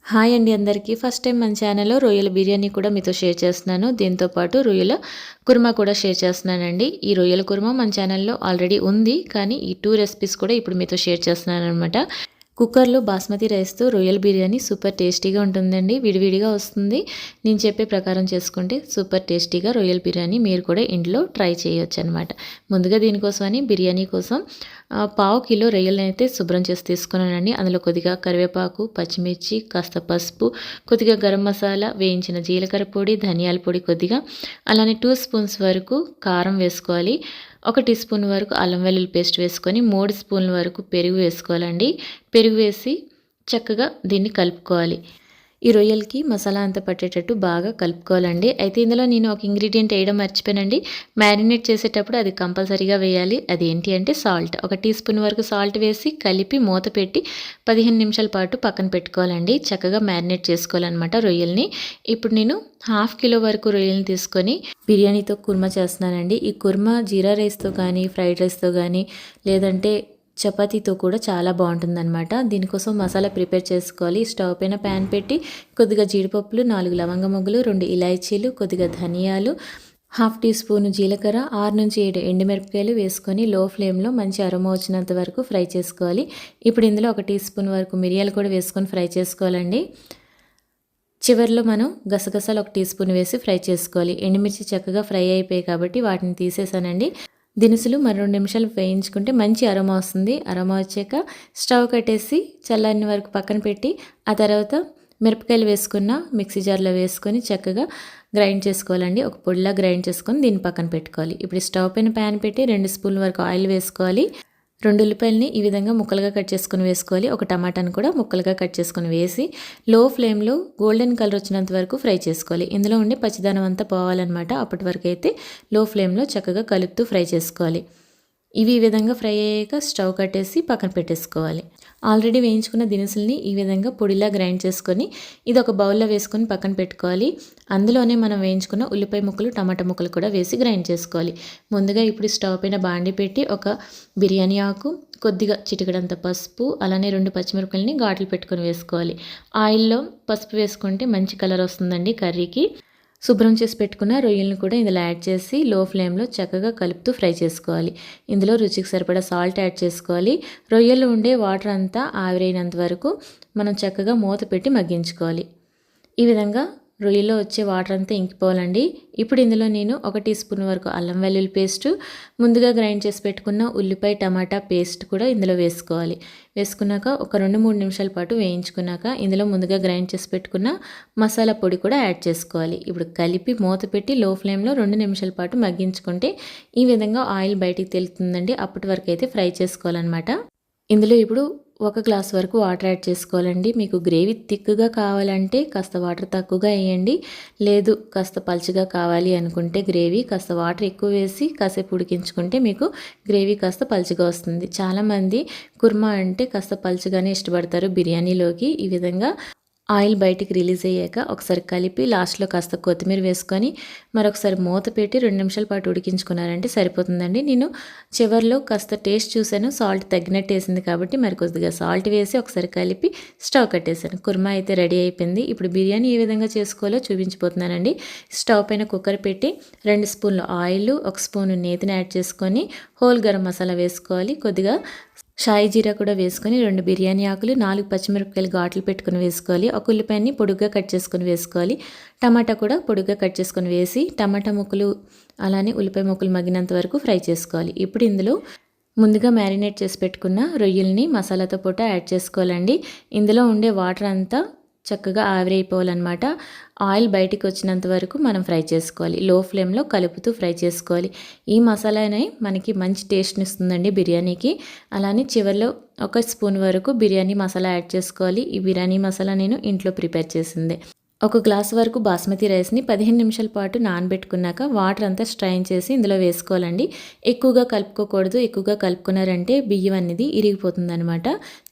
Hi అండి అందరికీ. First time మన ఛానల్‌లో రొయ్యల బిర్యానీ కూడా మీతో షేర్ చేస్తున్నాను. దీంతో పాటు రొయ్యల కుర్మా కూడా షేర్ చేస్తున్నానండి. ఈ రొయ్యల కుర్మా మన ఛానల్‌లో ఆల్రెడీ ఉంది. కానీ ఈ 2 రెసిపీస్ కూడా ఇప్పుడు మీతో షేర్ చేస్తున్నాననమాట. కుక్కర్‌లో బాస్మతి రైస్‌తో రొయ్యల బిర్యానీ సూపర్ టేస్టీగా ఉంటుందండి. విడివిడిగా వస్తుంది. నేను చెప్పే ప్రకారం చేసుకుంటే సూపర్ టేస్టీగా రొయ్యల బిర్యానీ మీరు కూడా ఇంట్లో ట్రై చేయొచ్చనమాట. ముందుగా దీనికోసమని బిర్యానీ కోసం పావు కిలో రొయ్యలనైతే శుభ్రం చేసి తీసుకున్నానండి. అందులో కొద్దిగా కరివేపాకు, పచ్చిమిర్చి, కాస్త పసుపు, కొద్దిగా గరం మసాలా, వేయించిన జీలకర్ర పొడి, ధనియాల పొడి కొద్దిగా, అలానే 2 స్పూన్స్ వరకు కారం వేసుకోవాలి. 1 టీ స్పూన్ వరకు అల్లం వెల్లుల్లి పేస్ట్ వేసుకొని 3 స్పూన్ల వరకు పెరుగు వేసుకోవాలండి. పెరుగు వేసి చక్కగా దీన్ని కలుపుకోవాలి. ఈ రొయ్యలకి మసాలా అంతా పట్టేటట్టు బాగా కలుపుకోవాలండి. అయితే ఇందులో నేను ఒక ఇంగ్రీడియంట్ వేయడం మర్చిపోయానండి. మ్యారినేట్ చేసేటప్పుడు అది కంపల్సరీగా వేయాలి. అది ఏంటి అంటే సాల్ట్. 1 టీ స్పూన్ వరకు సాల్ట్ వేసి కలిపి మూత పెట్టి 15 నిమిషాల పాటు పక్కన పెట్టుకోవాలండి. చక్కగా మ్యారినేట్ చేసుకోవాలన్నమాట రొయ్యల్ని. ఇప్పుడు నేను ½ కిలో వరకు రొయ్యల్ని తీసుకొని బిర్యానీతో కుర్మా చేస్తున్నానండి. ఈ కుర్మా జీరా రైస్తో కానీ, ఫ్రైడ్ రైస్తో కానీ, లేదంటే చపాతీతో కూడా చాలా బాగుంటుందన్నమాట. దీనికోసం మసాలా ప్రిపేర్ చేసుకోవాలి. స్టవ్ పైన ప్యాన్ పెట్టి కొద్దిగా జీడిపప్పులు, 4 లవంగ మొగ్గలు, 2 ఇలాచీలు, కొద్దిగా ధనియాలు, ½ టీ స్పూన్ జీలకర్ర, 6 నుంచి 7 ఎండుమిరపకాయలు వేసుకొని లో ఫ్లేమ్లో మంచి అరోమా వచ్చినంత వరకు ఫ్రై చేసుకోవాలి. ఇప్పుడు ఇందులో 1 టీ స్పూన్ వరకు మిరియాలు కూడా వేసుకొని ఫ్రై చేసుకోవాలండి. చివరిలో మనం గసగసాలు 1 టీ స్పూన్ వేసి ఫ్రై చేసుకోవాలి. ఎండుమిర్చి చక్కగా ఫ్రై అయిపోయాయి కాబట్టి వాటిని తీసేసానండి. దినుసులు మరి 2 నిమిషాలు వేయించుకుంటే మంచి అరోమా వస్తుంది. అరోమా వచ్చాక స్టవ్ కట్టేసి చల్లారిన వరకు పక్కన పెట్టి ఆ తర్వాత మిరపకాయలు వేసుకున్న మిక్సీ జార్లో వేసుకొని చక్కగా గ్రైండ్ చేసుకోవాలండి. ఒక పొడిలా గ్రైండ్ చేసుకొని దీన్ని పక్కన పెట్టుకోవాలి. ఇప్పుడు స్టవ్ పైన ప్యాన్ పెట్టి 2 స్పూన్ల వరకు ఆయిల్ వేసుకోవాలి. 2 ఉల్లిపాయలని ఈ విధంగా ముక్కలుగా కట్ చేసుకొని వేసుకోవాలి. ఒక టమాటాను కూడా ముక్కలుగా కట్ చేసుకొని వేసి లో ఫ్లేమ్లో గోల్డెన్ కలర్ వచ్చినంత వరకు ఫ్రై చేసుకోవాలి. ఇందులో ఉండే పచ్చిదనం అంతా పోవాలన్నమాట. అప్పటి వరకు అయితే లో ఫ్లేమ్లో చక్కగా కలుపుతూ ఫ్రై చేసుకోవాలి. ఇవి ఈ విధంగా ఫ్రై అయ్యాక స్టవ్ కట్టేసి పక్కన పెట్టేసుకోవాలి. ఆల్రెడీ వేయించుకున్న దినుసుల్ని ఈ విధంగా పొడిలా గ్రైండ్ చేసుకొని ఇది ఒక బౌల్లో వేసుకొని పక్కన పెట్టుకోవాలి. అందులోనే మనం వేయించుకున్న ఉల్లిపాయ ముక్కలు, టమాటా ముక్కలు కూడా వేసి గ్రైండ్ చేసుకోవాలి. ముందుగా ఇప్పుడు స్టవ్ పైన బాండి పెట్టి ఒక బిర్యానీ ఆకు, కొద్దిగా చిటికెడంత పసుపు, అలానే 2 పచ్చిమిరపకాయలని ఘాట్లు పెట్టుకొని వేసుకోవాలి. ఆయిల్లో పసుపు వేసుకుంటే మంచి కలర్ వస్తుందండి కర్రీకి. శుభ్రం చేసి పెట్టుకున్న రొయ్యలను కూడా ఇందులో యాడ్ చేసి లో ఫ్లేమ్లో చక్కగా కలుపుతూ ఫ్రై చేసుకోవాలి. ఇందులో రుచికి సరిపడా సాల్ట్ యాడ్ చేసుకోవాలి. రొయ్యలు ఉండే వాటర్ అంతా ఆవిరైనంత వరకు మనం చక్కగా మూత పెట్టి మగ్గించుకోవాలి. ఈ విధంగా రొయ్యలో వచ్చే వాటర్ అంతా ఇంకిపోవాలండి. ఇప్పుడు ఇందులో నేను 1 టీ స్పూన్ వరకు అల్లం వెల్లుల్లి పేస్టు, ముందుగా గ్రైండ్ చేసి పెట్టుకున్న ఉల్లిపాయ టమాటా పేస్ట్ కూడా ఇందులో వేసుకోవాలి. వేసుకున్నాక ఒక 2-3 నిమిషాల పాటు వేయించుకున్నాక ఇందులో ముందుగా గ్రైండ్ చేసి పెట్టుకున్న మసాలా పొడి కూడా యాడ్ చేసుకోవాలి. ఇప్పుడు కలిపి మూత పెట్టి లో ఫ్లేమ్లో 2 నిమిషాల పాటు మగ్గించుకుంటే ఈ విధంగా ఆయిల్ బయటికి తేలుతుందండి. అప్పటి వరకు అయితే ఫ్రై చేసుకోవాలన్నమాట. ఇందులో ఇప్పుడు 1 గ్లాస్ వరకు వాటర్ యాడ్ చేసుకోవాలండి. మీకు గ్రేవీ థిక్గా కావాలంటే కాస్త వాటర్ తక్కువగా వేయండి. లేదు కాస్త పలుచగా కావాలి అనుకుంటే గ్రేవీ కాస్త వాటర్ ఎక్కువ వేసి కాసేపు ఉడికించుకుంటే మీకు గ్రేవీ కాస్త పలుచగా వస్తుంది. చాలామంది కుర్మా అంటే కాస్త పలుచగానే ఇష్టపడతారు బిర్యానీలోకి. ఈ విధంగా ఆయిల్ బయటికి రిలీజ్ అయ్యాక ఒకసారి కలిపి లాస్ట్లో కాస్త కొత్తిమీర వేసుకొని మరొకసారి మూత పెట్టి 2 నిమిషాల పాటు ఉడికించుకున్నారంటే సరిపోతుందండి. నేను చివరిలో కాస్త టేస్ట్ చూశాను, సాల్ట్ తగ్గినట్టు వేసింది కాబట్టి మరి కొద్దిగా సాల్ట్ వేసి ఒకసారి కలిపి స్టవ్ కట్టేశాను. కుర్మా అయితే రెడీ అయిపోయింది. ఇప్పుడు బిర్యానీ ఏ విధంగా చేసుకోవాలో చూపించిపోతున్నానండి. స్టవ్ పైన కుక్కర్ పెట్టి 2 స్పూన్లు ఆయిల్, 1 స్పూను నేతిని యాడ్ చేసుకొని హోల్ గరం మసాలా వేసుకోవాలి. కొద్దిగా షాయి జీరా కూడా వేసుకొని 2 బిర్యానీ ఆకులు, 4 పచ్చిమిరపకాయలు ఘాట్లు పెట్టుకుని వేసుకోవాలి. ఒక ఉల్లిపాయని పొడుగ్గా కట్ చేసుకొని వేసుకోవాలి. టమాటా కూడా పొడుగ్గా కట్ చేసుకొని వేసి టమాటా ముక్కలు అలానే ఉల్లిపాయ ముక్కలు మగ్గినంత వరకు ఫ్రై చేసుకోవాలి. ఇప్పుడు ఇందులో ముందుగా మ్యారినేట్ చేసి పెట్టుకున్న రొయ్యల్ని మసాలాతో పాటు యాడ్ చేసుకోవాలండి. ఇందులో ఉండే వాటర్ అంతా చక్కగా ఆవిరైపోవాలన్నమాట. ఆయిల్ బయటికి వచ్చినంత వరకు మనం ఫ్రై చేసుకోవాలి. లో ఫ్లేమ్లో కలుపుతూ ఫ్రై చేసుకోవాలి. ఈ మసాలానే మనకి మంచి టేస్ట్ని ఇస్తుందండి బిర్యానీకి. అలానే చివరిలో 1 స్పూన్ వరకు బిర్యానీ మసాలా యాడ్ చేసుకోవాలి. ఈ బిర్యానీ మసాలా నేను ఇంట్లో ప్రిపేర్ చేసిందే. 1 గ్లాస్ వరకు బాస్మతి రైస్ని 15 నిమిషాల పాటు నానబెట్టుకున్నాక వాటర్ అంతా స్ట్రైన్ చేసి ఇందులో వేసుకోవాలండి. ఎక్కువగా కలుపుకోకూడదు. ఎక్కువగా కలుపుకున్నారంటే బియ్యం అనేది ఇరిగిపోతుంది అనమాట.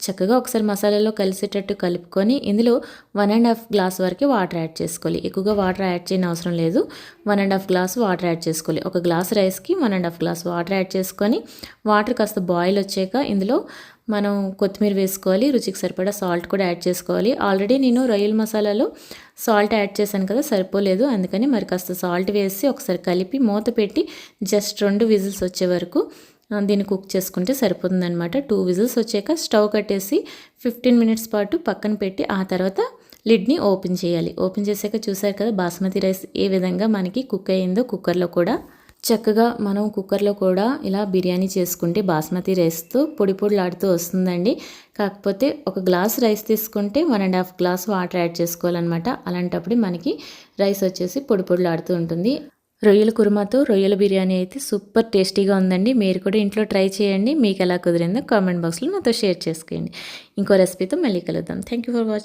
చక్కగా ఒకసారి మసాలాలో కలిసేటట్టు కలుపుకొని ఇందులో 1½ గ్లాస్ వరకు వాటర్ యాడ్ చేసుకోవాలి. ఎక్కువగా వాటర్ యాడ్ చేయని అవసరం లేదు. 1½ గ్లాస్ వాటర్ యాడ్ చేసుకోవాలి. 1 గ్లాస్ రైస్కి 1½ గ్లాస్ వాటర్ యాడ్ చేసుకొని వాటర్ కాస్త బాయిల్ వచ్చాక ఇందులో మనం కొత్తిమీర వేసుకోవాలి, రుచికి సరిపడా సాల్ట్ కూడా యాడ్ చేసుకోవాలి. ఆల్రెడీ నేను రొయ్యల మసాలాలో సాల్ట్ యాడ్ చేశాను కదా, సరిపోలేదు. అందుకని మరి కాస్త సాల్ట్ వేసి ఒకసారి కలిపి మూత పెట్టి జస్ట్ 2 విజిల్స్ వచ్చే వరకు దీన్ని కుక్ చేసుకుంటే సరిపోతుందనమాట. 2 విజిల్స్ వచ్చాక స్టవ్ కట్టేసి 15 మినిట్స్ పాటు పక్కన పెట్టి ఆ తర్వాత లిడ్ని ఓపెన్ చేయాలి. ఓపెన్ చేశాక చూసారు కదా బాస్మతి రైస్ ఏ విధంగా మనకి కుక్ అయ్యిందో. కుక్కర్లో కూడా చక్కగా మనం కుక్కర్లో కూడా ఇలా బిర్యానీ చేసుకుంటే బాస్మతి రైస్తో పొడి పొడిలాడుతూ వస్తుందండి. కాకపోతే ఒక గ్లాస్ రైస్ తీసుకుంటే 1.5 గ్లాస్ వాటర్ యాడ్ చేసుకోవాలన్నమాట. అలాంటప్పుడు మనకి రైస్ వచ్చేసి పొడి పొడిలాడుతూ ఉంటుంది. రొయ్యల కుర్మాతో రొయ్యల బిర్యానీ అయితే సూపర్ టేస్టీగా ఉందండి. మీరు కూడా ఇంట్లో ట్రై చేయండి. మీకు ఎలా కుదిరిందో కామెంట్ బాక్స్లో నాతో షేర్ చేసుకోండి. ఇంకో రెసిపీతో మళ్ళీ కలుద్దాం. Thank you for watching.